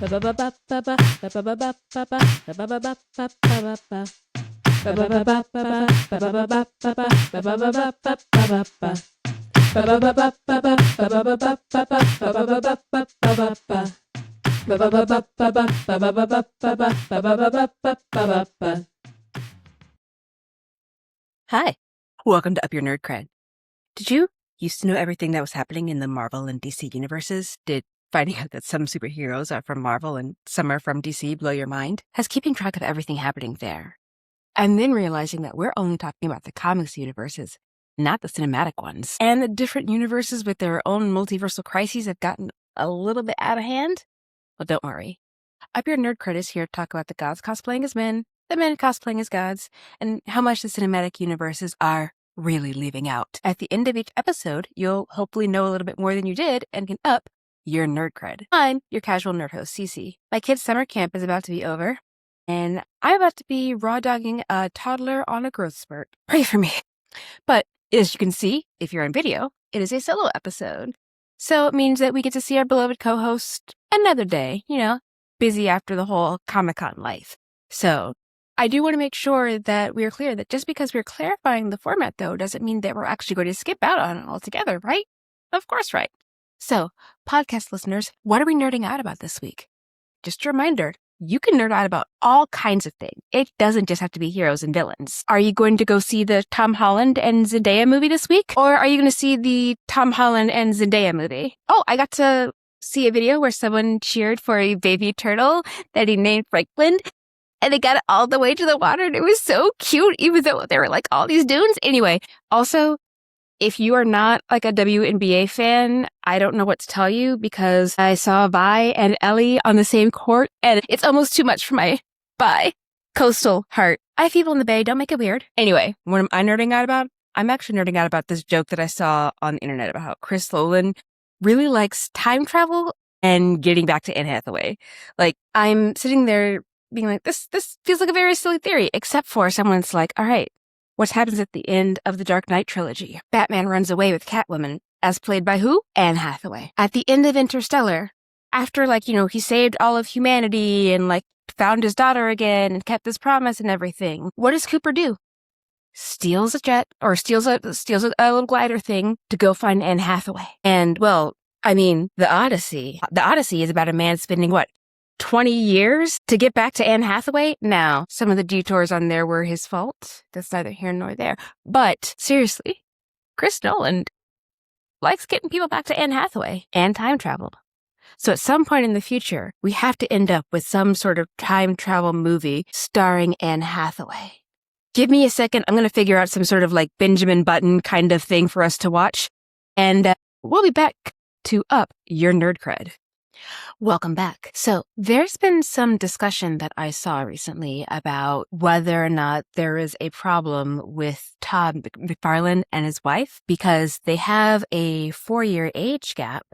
Hi, welcome to Up Your Nerd Cred. Did you used to know everything that was happening in the Marvel and DC universes? Did finding out that some superheroes are from Marvel and some are from DC blow your mind? Has keeping track of everything happening there? And then realizing that we're only talking about the comics universes, not the cinematic ones. And the different universes with their own multiversal crises have gotten a little bit out of hand? Well, don't worry. Up Your Nerd Cred is here to talk about the gods cosplaying as men, the men cosplaying as gods, and how much the cinematic universes are really leaving out. At the end of each episode, you'll hopefully know a little bit more than you did and can up your nerd cred. I'm your casual nerd host, CiCi. My kid's summer camp is about to be over, and I'm about to be raw dogging a toddler on a growth spurt. Pray for me. But as you can see, if you're on video, it is a solo episode. So it means that we get to see our beloved co-host another day, busy after the whole Comic-Con life. So I do want to make sure that we're clear that just because we're clarifying the format, though, doesn't mean that we're actually going to skip out on it altogether, right? Of course, right. So, podcast listeners, what are we nerding out about this week? Just a reminder, you can nerd out about all kinds of things. It doesn't just have to be heroes and villains. Are you going to go see the Tom Holland and Zendaya movie this week? Or are you going to see the Tom Holland and Zendaya movie? Oh, I got to see a video where someone cheered for a baby turtle that he named Franklin. And they got it all the way to the water, and it was so cute, even though there were like all these dunes. Anyway, also, if you are not like a WNBA fan, I don't know what to tell you because I saw Vi and Ellie on the same court, and it's almost too much for my bi-coastal heart. I have people in the Bay, don't make it weird. Anyway, what am I nerding out about? I'm actually nerding out about this joke that I saw on the internet about how Chris Nolan really likes time travel and getting back to Anne Hathaway. Like, I'm sitting there being like, this feels like a very silly theory, except for someone's like, all right, what happens at the end of the Dark Knight trilogy? Batman runs away with Catwoman, as played by who? Anne Hathaway. At the end of Interstellar, after he saved all of humanity and found his daughter again and kept his promise and everything, what does Cooper do? Steals a jet or steals a little glider thing to go find Anne Hathaway. And well, I mean, the Odyssey is about a man spending 20 years to get back to Anne Hathaway? Now, some of the detours on there were his fault. That's neither here nor there. But seriously, Chris Nolan likes getting people back to Anne Hathaway and time travel. So at some point in the future, we have to end up with some sort of time travel movie starring Anne Hathaway. Give me a second. I'm going to figure out some sort of Benjamin Button kind of thing for us to watch. And we'll be back to Up Your Nerd Cred. Welcome back. So there's been some discussion that I saw recently about whether or not there is a problem with Todd McFarlane and his wife because they have a 4-year age gap,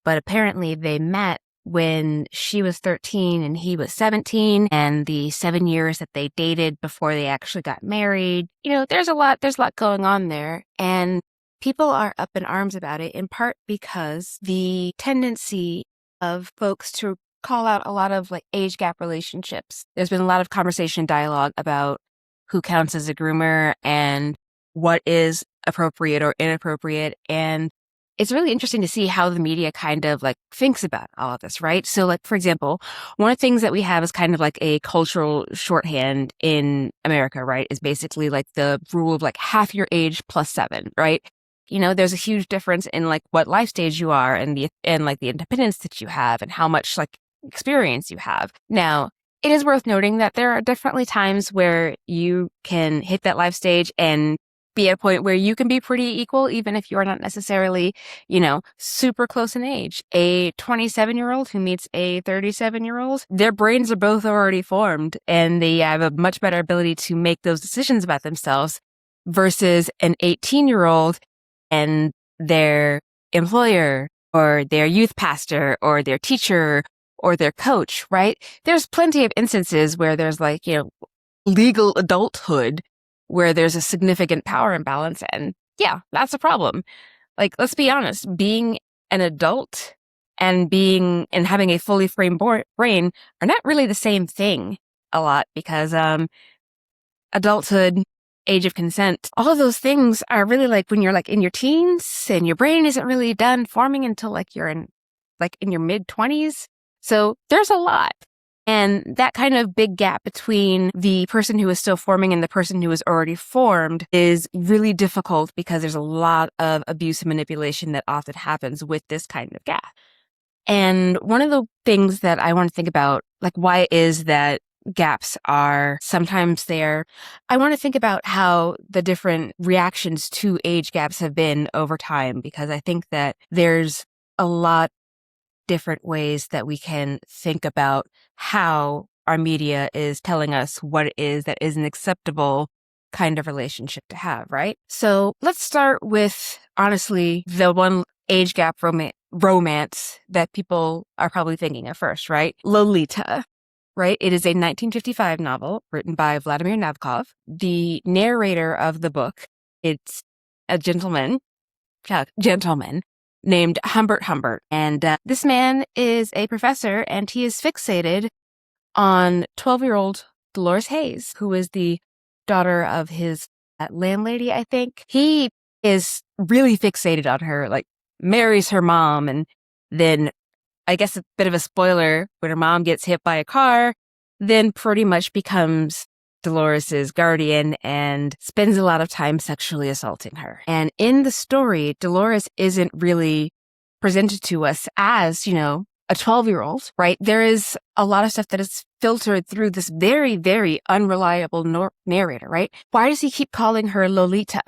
but apparently they met when she was 13 and he was 17, and the 7 years that they dated before they actually got married. There's a lot going on there, and people are up in arms about it, in part because the tendency of folks to call out a lot of age gap relationships. There's been a lot of conversation dialogue about who counts as a groomer and what is appropriate or inappropriate. And it's really interesting to see how the media kind of thinks about all of this, right? So for example, one of the things that we have is kind of a cultural shorthand in America, right? Is basically the rule of half your age plus 7, right? There's a huge difference in what life stage you are and the independence that you have and how much experience you have. Now, it is worth noting that there are definitely times where you can hit that life stage and be at a point where you can be pretty equal, even if you are not necessarily, super close in age. A 27-year-old who meets a 37-year-old, their brains are both already formed and they have a much better ability to make those decisions about themselves versus an 18-year-old and their employer or their youth pastor or their teacher or their coach, right? There's plenty of instances where there's legal adulthood where there's a significant power imbalance. And yeah, that's a problem. Let's be honest, being an adult and having a fully framed brain are not really the same thing a lot, because adulthood, age of consent, all of those things are really like when you're like in your teens and your brain isn't really done forming until like you're in your mid-20s. So there's a lot. And that kind of big gap between the person who is still forming and the person who is already formed is really difficult, because there's a lot of abuse and manipulation that often happens with this kind of gap. And one of the things that I want to think about, like, why it is that gaps are sometimes there, I want to think about how the different reactions to age gaps have been over time, because I think that there's a lot different ways that we can think about how our media is telling us what it is that is an acceptable kind of relationship to have, right? So let's start with, honestly, the one age gap romance that people are probably thinking of first, right? Lolita, right? It is a 1955 novel written by Vladimir Nabokov. The narrator of the book, it's a gentleman named Humbert Humbert. And this man is a professor, and he is fixated on 12-year-old Dolores Hayes, who is the daughter of his landlady, I think. He is really fixated on her, like marries her mom, and then, I guess a bit of a spoiler, when her mom gets hit by a car, then pretty much becomes Dolores's guardian and spends a lot of time sexually assaulting her. And in the story, Dolores isn't really presented to us as, a 12-year-old, right? There is a lot of stuff that is filtered through this very, very unreliable narrator, right? Why does he keep calling her Lolita?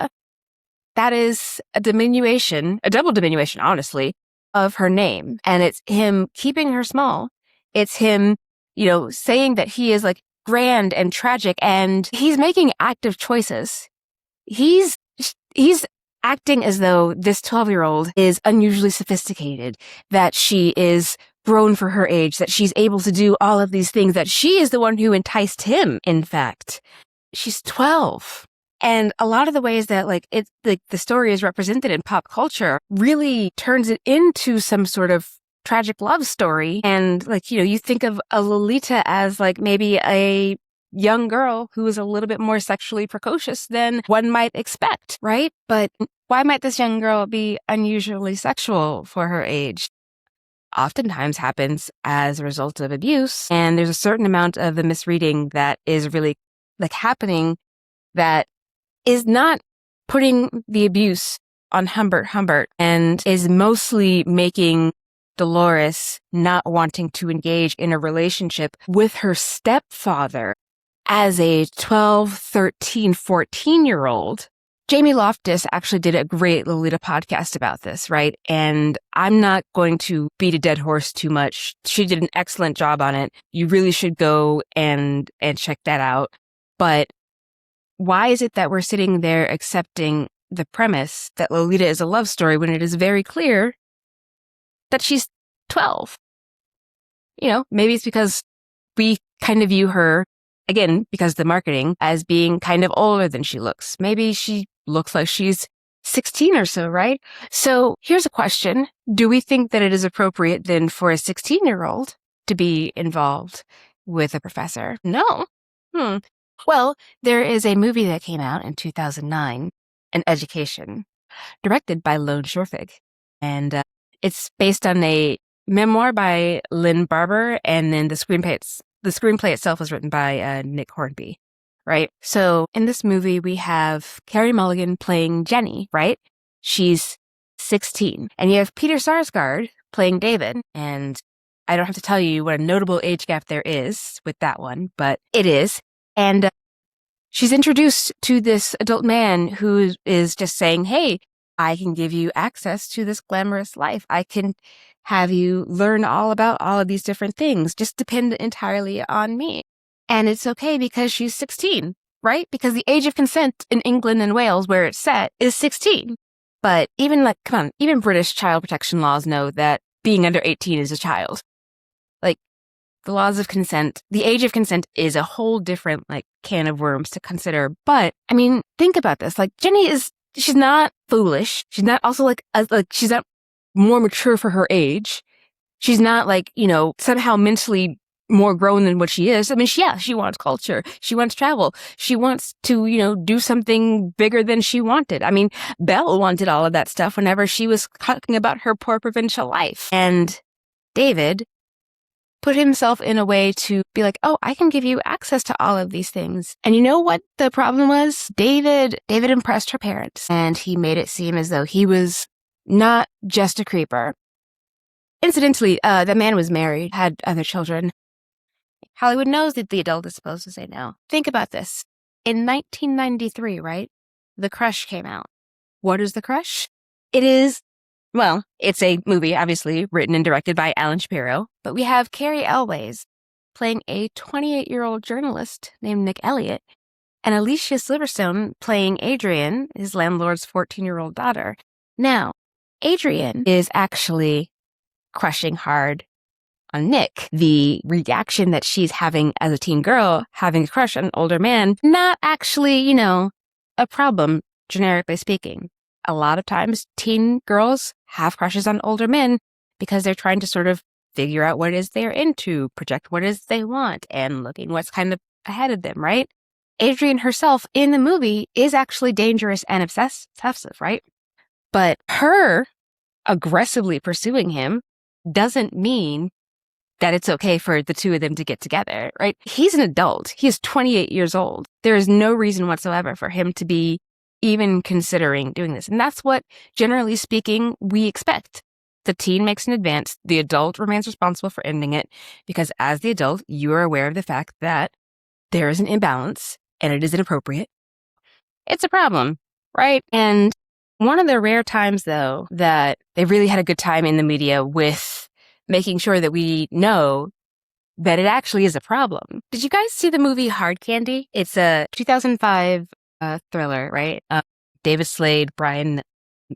That is a double diminution, honestly, of her name. And it's him keeping her small. It's him, saying that he is like grand and tragic, and he's making active choices. He's acting as though this 12-year-old is unusually sophisticated, that she is grown for her age, that she's able to do all of these things, that she is the one who enticed him, in fact. She's 12. And a lot of the ways that the story is represented in pop culture really turns it into some sort of tragic love story. And you think of a Lolita as maybe a young girl who is a little bit more sexually precocious than one might expect, right? But why might this young girl be unusually sexual for her age? Oftentimes happens as a result of abuse. And there's a certain amount of the misreading that is really happening that is not putting the abuse on Humbert and is mostly making Dolores not wanting to engage in a relationship with her stepfather as a 12, 13, 14-year-old. Jamie Loftus actually did a great Lolita podcast about this, right? And I'm not going to beat a dead horse too much. She did an excellent job on it. You really should go and check that out. But why is it that we're sitting there accepting the premise that Lolita is a love story when it is very clear that she's 12? Maybe it's because we kind of view her, again, because of the marketing, as being kind of older than she looks. Maybe she looks like she's 16 or so, right? So here's a question. Do we think that it is appropriate then for a 16-year-old to be involved with a professor? No. Well, there is a movie that came out in 2009, An Education, directed by Lone Shorfig. And it's based on a memoir by Lynn Barber, and then the screenplay itself was written by Nick Hornby, right? So in this movie, we have Carey Mulligan playing Jenny, right? She's 16. And you have Peter Sarsgaard playing David. And I don't have to tell you what a notable age gap there is with that one, but it is. And she's introduced to this adult man who is just saying, hey, I can give you access to this glamorous life. I can have you learn all about all of these different things. Just depend entirely on me. And it's okay because she's 16, right? Because the age of consent in England and Wales, where it's set, is 16. But even even British child protection laws know that being under 18 is a child. The laws of consent, the age of consent is a whole different can of worms to consider. But think about this. Jenny she's not foolish. She's not also she's not more mature for her age. She's not like, somehow mentally more grown than what she is. I mean, she wants culture. She wants travel. She wants to, do something bigger than she wanted. I mean, Belle wanted all of that stuff whenever she was talking about her poor provincial life. And David put himself in a way to be like, oh, I can give you access to all of these things. And you know what the problem was? David impressed her parents, and he made it seem as though he was not just a creeper. Incidentally, the man was married, had other children. Hollywood knows that the adult is supposed to say no. Think about this. In 1993, right? The Crush came out. What is The Crush? It's a movie, obviously, written and directed by Alan Shapiro, but we have Carrie Elways playing a 28-year-old journalist named Nick Elliott, and Alicia Silverstone playing Adrian, his landlord's 14-year-old daughter. Now, Adrian is actually crushing hard on Nick. The reaction that she's having as a teen girl, having a crush on an older man, not actually, a problem, generically speaking. A lot of times, teen girls have crushes on older men because they're trying to sort of figure out what it is they're into, project what it is they want, and looking what's kind of ahead of them, right? Adrian herself in the movie is actually dangerous and obsessive, right? But her aggressively pursuing him doesn't mean that it's okay for the two of them to get together, right? He's an adult. He is 28 years old. There is no reason whatsoever for him to be even considering doing this. And that's what, generally speaking, we expect. The teen makes an advance. The adult remains responsible for ending it because as the adult, you are aware of the fact that there is an imbalance and it is inappropriate. It's a problem, right? And one of the rare times, though, that they really had a good time in the media with making sure that we know that it actually is a problem. Did you guys see the movie Hard Candy? It's a 2005 thriller, right? David Slade, Brian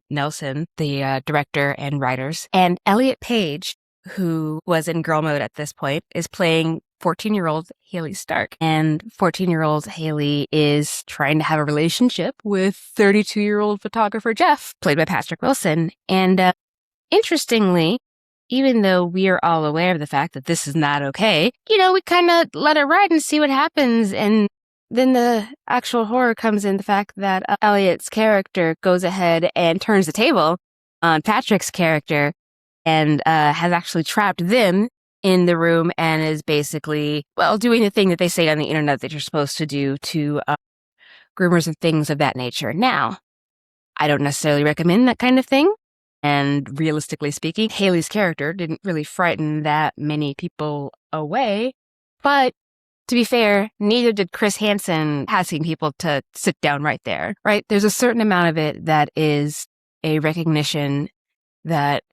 Nelson, the director and writers, and Elliot Page, who was in girl mode at this point, is playing 14-year-old Haley Stark. And 14-year-old Haley is trying to have a relationship with 32-year-old photographer Jeff, played by Patrick Wilson. And interestingly, even though we are all aware of the fact that this is not okay, we kind of let it ride and see what happens. And then the actual horror comes in the fact that Elliot's character goes ahead and turns the table on Patrick's character and has actually trapped them in the room and is basically, doing the thing that they say on the internet that you're supposed to do to groomers and things of that nature. Now, I don't necessarily recommend that kind of thing. And realistically speaking, Haley's character didn't really frighten that many people away. But to be fair, neither did Chris Hansen asking people to sit down right there, right? There's a certain amount of it that is a recognition that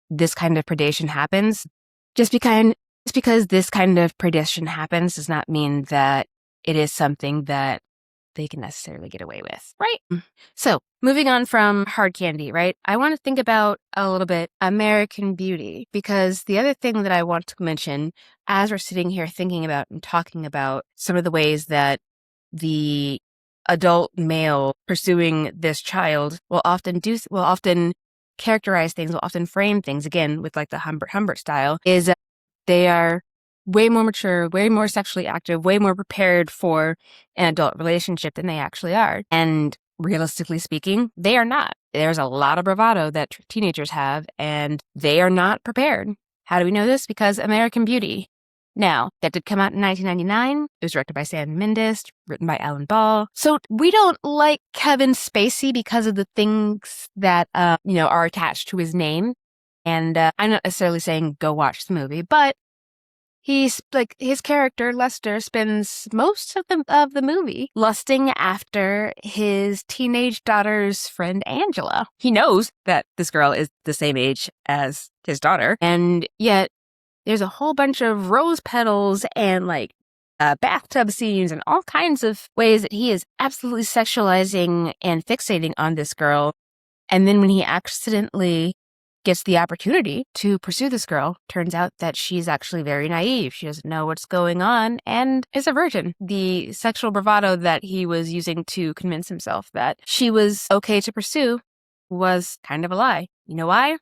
this kind of predation happens. Just because this kind of predation happens does not mean that it is something that they can necessarily get away with, right? So moving on from Hard Candy, right? I want to think about a little bit American Beauty, because the other thing that I want to mention as we're sitting here thinking about and talking about some of the ways that the adult male pursuing this child will often characterize things, will often frame things, again, with like the Humbert style, is they are way more mature, way more sexually active, way more prepared for an adult relationship than they actually are. And realistically speaking, they are not. There's a lot of bravado that teenagers have, and they are not prepared. How do we know this? Because American Beauty. Now, that did come out in 1999. It was directed by Sam Mendes, written by Alan Ball. So we don't like Kevin Spacey because of the things that, are attached to his name. And I'm not necessarily saying go watch the movie, but he's like, his character, Lester, spends most of the movie lusting after his teenage daughter's friend, Angela. He knows that this girl is the same age as his daughter, and yet there's a whole bunch of rose petals and bathtub scenes and all kinds of ways that he is absolutely sexualizing and fixating on this girl. And then when he accidentally gets the opportunity to pursue this girl, turns out that she's actually very naive. She doesn't know what's going on and is a virgin. The sexual bravado that he was using to convince himself that she was okay to pursue was kind of a lie. You know why?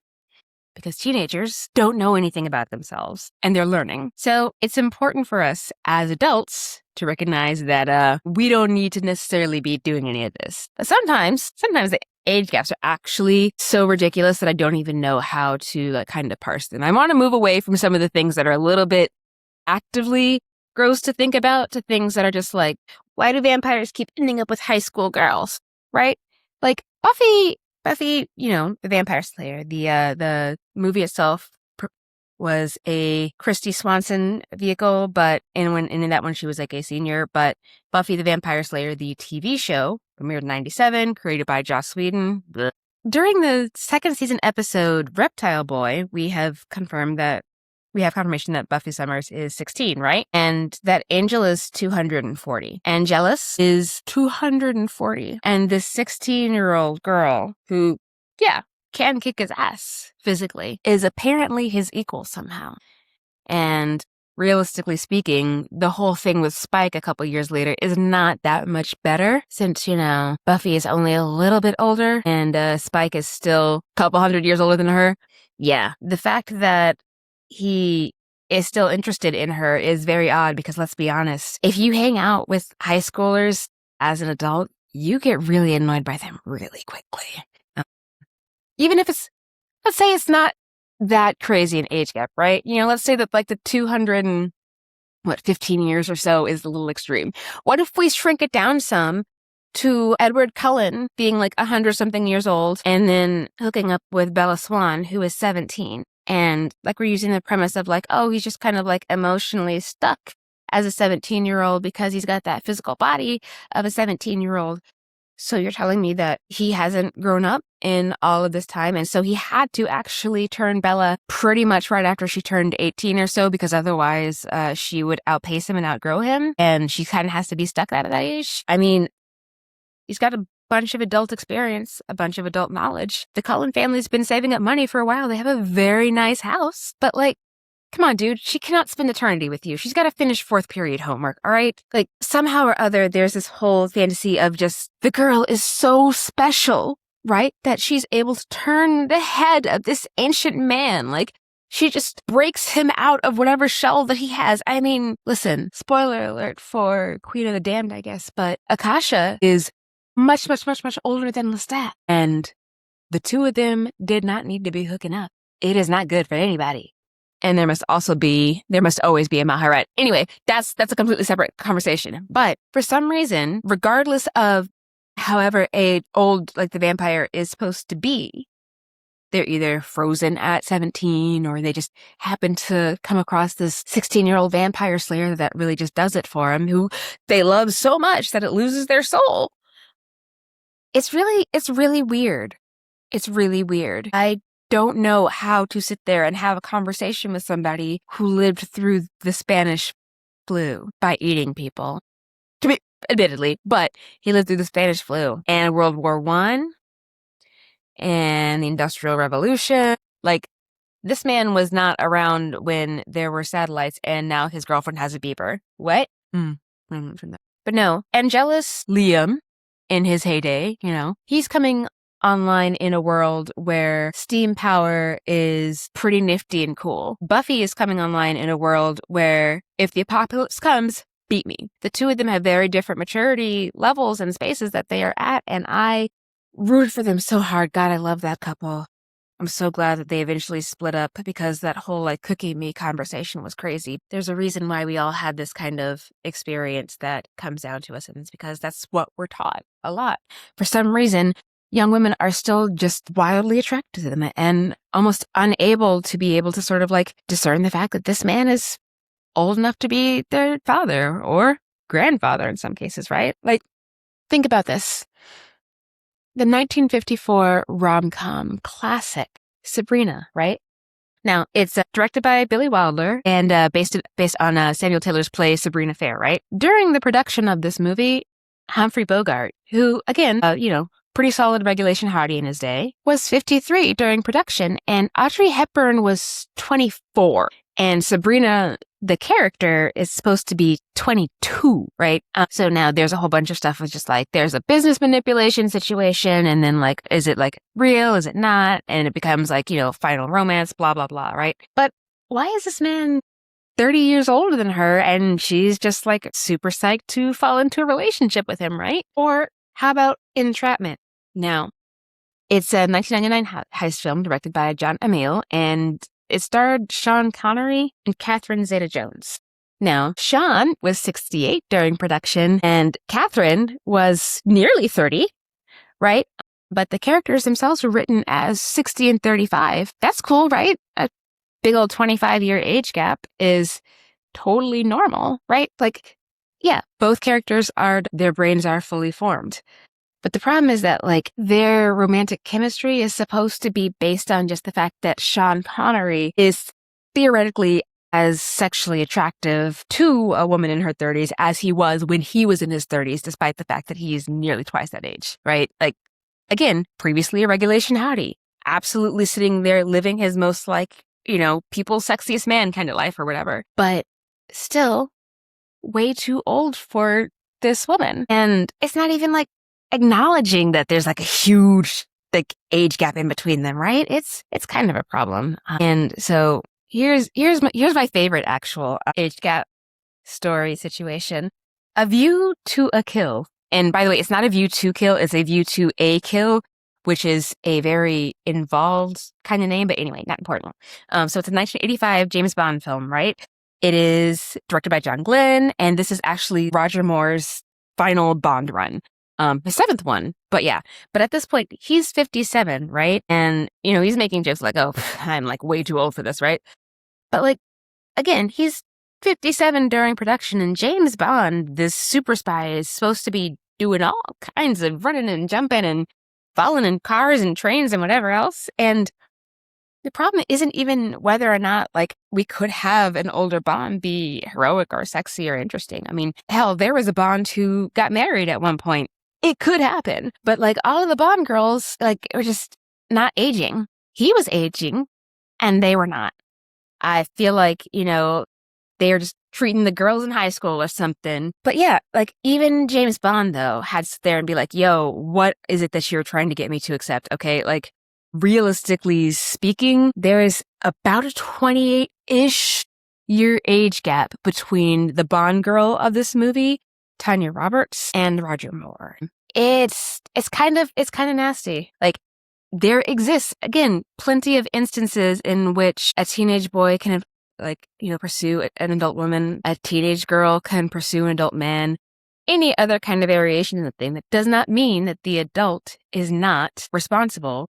because teenagers don't know anything about themselves and they're learning. So it's important for us as adults to recognize that we don't need to necessarily be doing any of this. But sometimes the age gaps are actually so ridiculous that I don't even know how to kind of parse them. I want to move away from some of the things that are a little bit actively gross to think about to things that are just like, why do vampires keep ending up with high school girls, right? Like Buffy, the Vampire Slayer, the movie itself was a Christy Swanson vehicle, but in that one she was like a senior. But Buffy the Vampire Slayer, the TV show, premiered in 1997, created by Joss Whedon. Blech. During the second season episode Reptile Boy, we have confirmation that Buffy Summers is 16, right? And that Angel is 240. Angelus is 240. And this 16-year-old girl who, can kick his ass physically, is apparently his equal somehow. And realistically speaking, the whole thing with Spike a couple years later is not that much better since, Buffy is only a little bit older and Spike is still a couple hundred years older than her. Yeah, the fact that he is still interested in her is very odd because let's be honest, if you hang out with high schoolers as an adult, you get really annoyed by them really quickly. Even if let's say it's not that crazy an age gap, right? Let's say that like the 15 years or so is a little extreme. What if we shrink it down some to Edward Cullen being like 100-something years old and then hooking up with Bella Swan, who is 17? And like we're using the premise of like, oh, he's just kind of like emotionally stuck as a 17-year-old because he's got that physical body of a 17-year-old. So you're telling me that he hasn't grown up in all of this time, and so he had to actually turn Bella pretty much right after she turned 18 or so, because otherwise she would outpace him and outgrow him, and she kind of has to be stuck at that age. I mean, he's got a bunch of adult experience, a bunch of adult knowledge. The Cullen family's been saving up money for a while. They have a very nice house, but like, come on, dude, she cannot spend eternity with you. She's got to finish fourth period homework, all right? Like, somehow or other, there's this whole fantasy of just, the girl is so special, right? That she's able to turn the head of this ancient man. Like, she just breaks him out of whatever shell that he has. I mean, listen, spoiler alert for Queen of the Damned, I guess, but Akasha is much, much, much, much older than Lestat. And the two of them did not need to be hooking up. It is not good for anybody. And there must always be a Maharat. Anyway, that's a completely separate conversation. But for some reason, regardless of however old like the vampire is supposed to be, they're either frozen at 17 or they just happen to come across this 16-year-old vampire slayer that really just does it for them, who they love so much that it loses their soul. It's really weird. It's really weird. I don't know how to sit there and have a conversation with somebody who lived through the Spanish flu by eating people. Admittedly, but he lived through the Spanish flu and World War I and the Industrial Revolution. Like, this man was not around when there were satellites and now his girlfriend has a beeper. What? But no, Angelus Liam, in his heyday, he's coming online in a world where steam power is pretty nifty and cool. Buffy is coming online in a world where if the apocalypse comes, beat me. The two of them have very different maturity levels and spaces that they are at, and I root for them so hard. God, I love that couple. I'm so glad that they eventually split up because that whole like cookie me conversation was crazy. There's a reason why we all had this kind of experience that comes down to us, and it's because that's what we're taught a lot. For some reason, young women are still just wildly attracted to them and almost unable to be able to sort of like discern the fact that this man is old enough to be their father or grandfather in some cases, right? Like, think about this. The 1954 rom-com classic, Sabrina, right? Now, it's directed by Billy Wilder and based on Samuel Taylor's play Sabrina Fair, right? During the production of this movie, Humphrey Bogart, who, again, pretty solid regulation hardy in his day, was 53 during production, and Audrey Hepburn was 24. And Sabrina the character is supposed to be 22, right? So now there's a whole bunch of stuff with just like, there's a business manipulation situation, and then like, is it like real? Is it not? And it becomes like, final romance, blah, blah, blah, right? But why is this man 30 years older than her and she's just like super psyched to fall into a relationship with him, right? Or how about Entrapment? Now, it's a 1999 heist film directed by John Emile, and it starred Sean Connery and Catherine Zeta-Jones. Now, Sean was 68 during production, and Catherine was nearly 30, right? But the characters themselves were written as 60 and 35. That's cool, right? A big old 25-year age gap is totally normal, right? Like, yeah, both characters their brains are fully formed. But the problem is that, like, their romantic chemistry is supposed to be based on just the fact that Sean Connery is theoretically as sexually attractive to a woman in her 30s as he was when he was in his 30s, despite the fact that he's nearly twice that age, right? Like, again, previously a regulation howdy, absolutely sitting there living his most, like, people's sexiest man kind of life or whatever. But still, way too old for this woman. And it's not even like acknowledging that there's like a huge like age gap in between them, right? It's kind of a problem. And so here's my favorite actual age gap story situation. A View to a Kill. And by the way, it's not A View to Kill, it's A View to a Kill, which is a very involved kind of name, but anyway, not important. So it's a 1985 James Bond film, right? It is directed by John Glenn, and this is actually Roger Moore's final Bond run. His seventh one, but yeah. But at this point, he's 57, right? And, he's making jokes like, oh, I'm like way too old for this, right? But like, again, he's 57 during production, and James Bond, this super spy, is supposed to be doing all kinds of running and jumping and falling in cars and trains and whatever else. And the problem isn't even whether or not, like, we could have an older Bond be heroic or sexy or interesting. I mean, hell, there was a Bond who got married at one point. It could happen. But, like, all of the Bond girls, like, were just not aging. He was aging, and they were not. I feel like, they are just treating the girls in high school or something. But yeah, like, even James Bond, though, had to sit there and be like, yo, what is it that you're trying to get me to accept? Okay, like, realistically speaking, there is about a 28-ish year age gap between the Bond girl of this movie, Tanya Roberts, and Roger Moore. It's kind of nasty. Like, there exists, again, plenty of instances in which a teenage boy can, pursue an adult woman. A teenage girl can pursue an adult man. Any other kind of variation in the thing. That does not mean that the adult is not responsible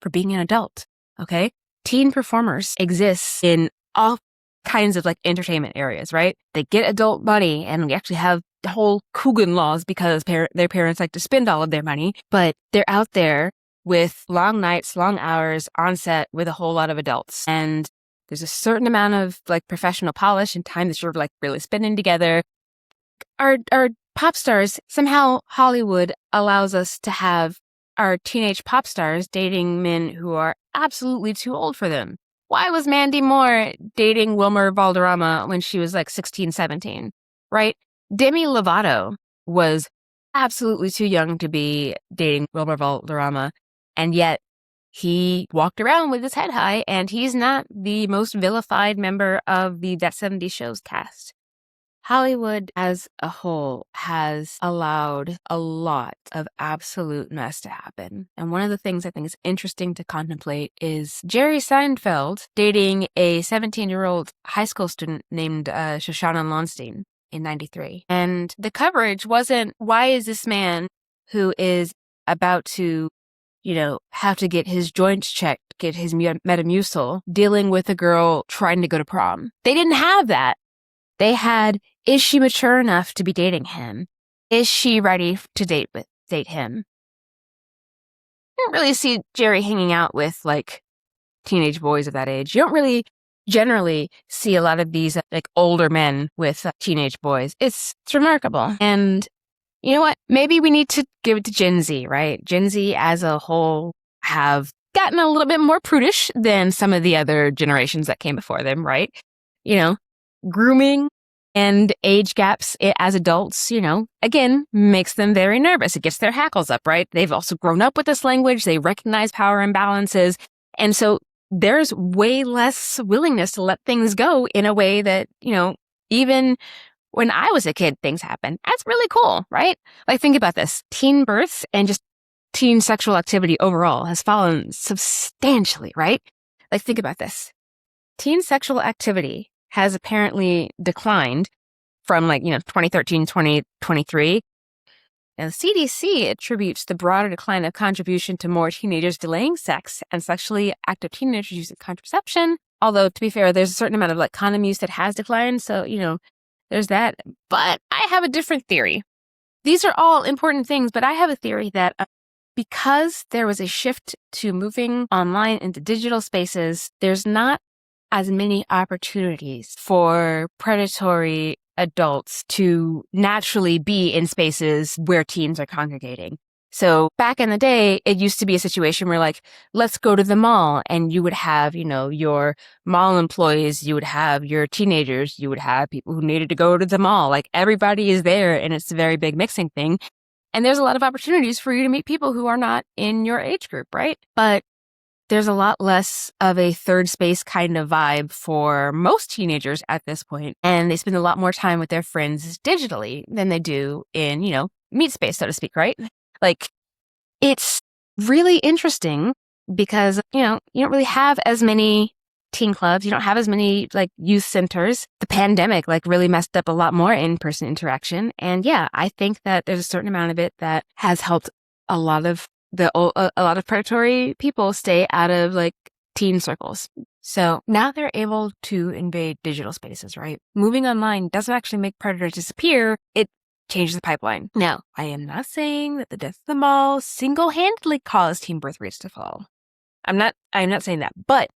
for being an adult, okay? Teen performers exist in all kinds of, like, entertainment areas, right? They get adult money, and we actually have whole Coogan laws because their parents like to spend all of their money, but they're out there with long nights, long hours on set with a whole lot of adults. And there's a certain amount of, like, professional polish and time that you're, like, really spending together. Our pop stars, somehow Hollywood allows us to have our teenage pop stars dating men who are absolutely too old for them. Why was Mandy Moore dating Wilmer Valderrama when she was like 16, 17, right? Demi Lovato was absolutely too young to be dating Wilmer Valderrama, and yet he walked around with his head high, and he's not the most vilified member of the That 70s Show's cast. Hollywood as a whole has allowed a lot of absolute mess to happen. And one of the things I think is interesting to contemplate is Jerry Seinfeld dating a 17-year-old high school student named Shoshana Lonstein in 93. And the coverage wasn't, why is this man who is about to, have to get his joints checked, get his Metamucil, dealing with a girl trying to go to prom? They didn't have that. They had, is she mature enough to be dating him? Is she ready to date him? I don't really see Jerry hanging out with, like, teenage boys of that age. You don't really generally see a lot of these, like, older men with teenage boys. It's remarkable. And you know what? Maybe we need to give it to Gen Z, right? Gen Z as a whole have gotten a little bit more prudish than some of the other generations that came before them, right? grooming and age gaps as adults, again, makes them very nervous. It gets their hackles up, right? They've also grown up with this language. They recognize power imbalances. And so there's way less willingness to let things go in a way that, even when I was a kid, things happened. That's really cool, right? Like, think about this. Teen births and just teen sexual activity overall has fallen substantially, right? Like, think about this. Teen sexual activity has apparently declined from 2013, 2023. And the CDC attributes the broader decline of contribution to more teenagers delaying sex and sexually active teenagers using contraception. Although, to be fair, there's a certain amount of condom use that has declined. So, there's that. But I have a different theory. These are all important things, but I have a theory that because there was a shift to moving online into digital spaces, there's not as many opportunities for predatory adults to naturally be in spaces where teens are congregating. So back in the day, it used to be a situation where let's go to the mall, and you would have, your mall employees, you would have your teenagers, you would have people who needed to go to the mall. Everybody is there, and it's a very big mixing thing. And there's a lot of opportunities for you to meet people who are not in your age group, right? But there's a lot less of a third space kind of vibe for most teenagers at this point. And they spend a lot more time with their friends digitally than they do in, meet space, so to speak, right? It's really interesting because, you don't really have as many teen clubs. You don't have as many youth centers. The pandemic really messed up a lot more in-person interaction. And yeah, I think that there's a certain amount of it that has helped a lot of predatory people stay out of teen circles. So now they're able to invade digital spaces, right? Moving online doesn't actually make predators disappear. It changes the pipeline. Now, I am not saying that the death of the mall single-handedly caused teen birth rates to fall. I'm not saying that. But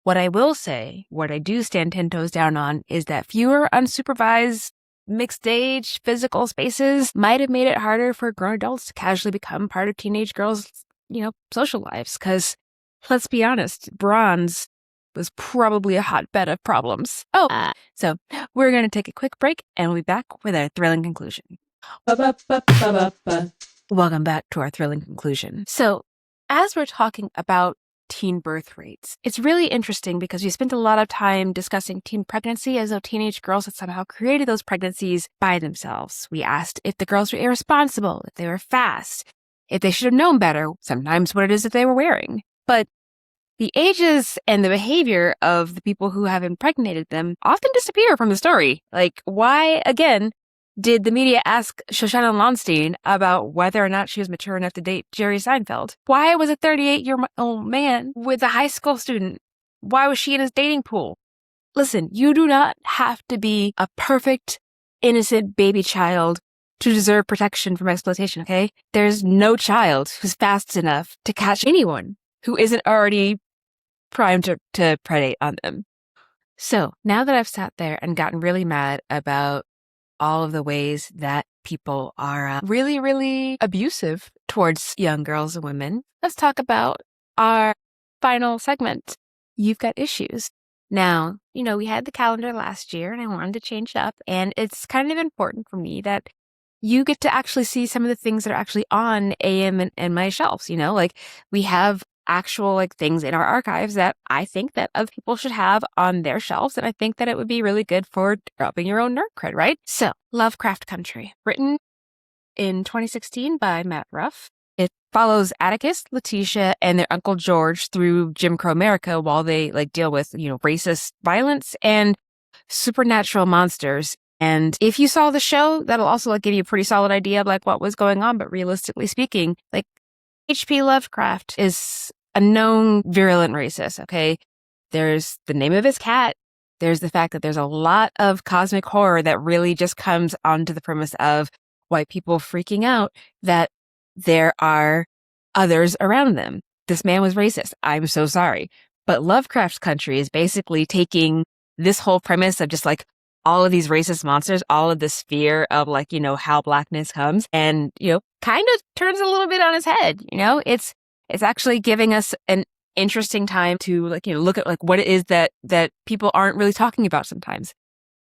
what I will say, what I do stand 10 toes down on, is that fewer unsupervised mixed age physical spaces might have made it harder for grown adults to casually become part of teenage girls' social lives. Because let's be honest, bronze was probably a hotbed of problems. So we're going to take a quick break, and we'll be back with our thrilling conclusion. Welcome back to our thrilling conclusion. So as we're talking about teen birth rates, it's really interesting because we spent a lot of time discussing teen pregnancy as though teenage girls had somehow created those pregnancies by themselves. We asked if the girls were irresponsible, if they were fast, if they should have known better, sometimes what it is that they were wearing. But the ages and the behavior of the people who have impregnated them often disappear from the story. Why, again, did the media ask Shoshana Lonstein about whether or not she was mature enough to date Jerry Seinfeld? Why was a 38-year-old man with a high school student? Why was she in his dating pool? Listen, you do not have to be a perfect, innocent baby child to deserve protection from exploitation, okay? There's no child who's fast enough to catch anyone who isn't already primed to predate on them. So now that I've sat there and gotten really mad about all of the ways that people are really, really abusive towards young girls and women, let's talk about our final segment. You've got issues. Now, we had the calendar last year and I wanted to change it up, and it's kind of important for me that you get to actually see some of the things that are actually on AM and my shelves. We have actual things in our archives that I think that other people should have on their shelves, and I think that it would be really good for developing your own nerd cred, right? So, Lovecraft Country, written in 2016 by Matt Ruff. It follows Atticus, Letitia, and their Uncle George through Jim Crow America while they deal with, racist violence and supernatural monsters. And if you saw the show, that'll also give you a pretty solid idea of what was going on. But realistically speaking, H.P. Lovecraft is a known virulent racist, okay? There's the name of his cat. There's the fact that there's a lot of cosmic horror that really just comes onto the premise of white people freaking out that there are others around them. This man was racist. I'm so sorry. But Lovecraft's Country is basically taking this whole premise of just all of these racist monsters, all of this fear of how blackness comes, and, kind of turns a little bit on his head. It's actually giving us an interesting time to look at what it is that people aren't really talking about sometimes.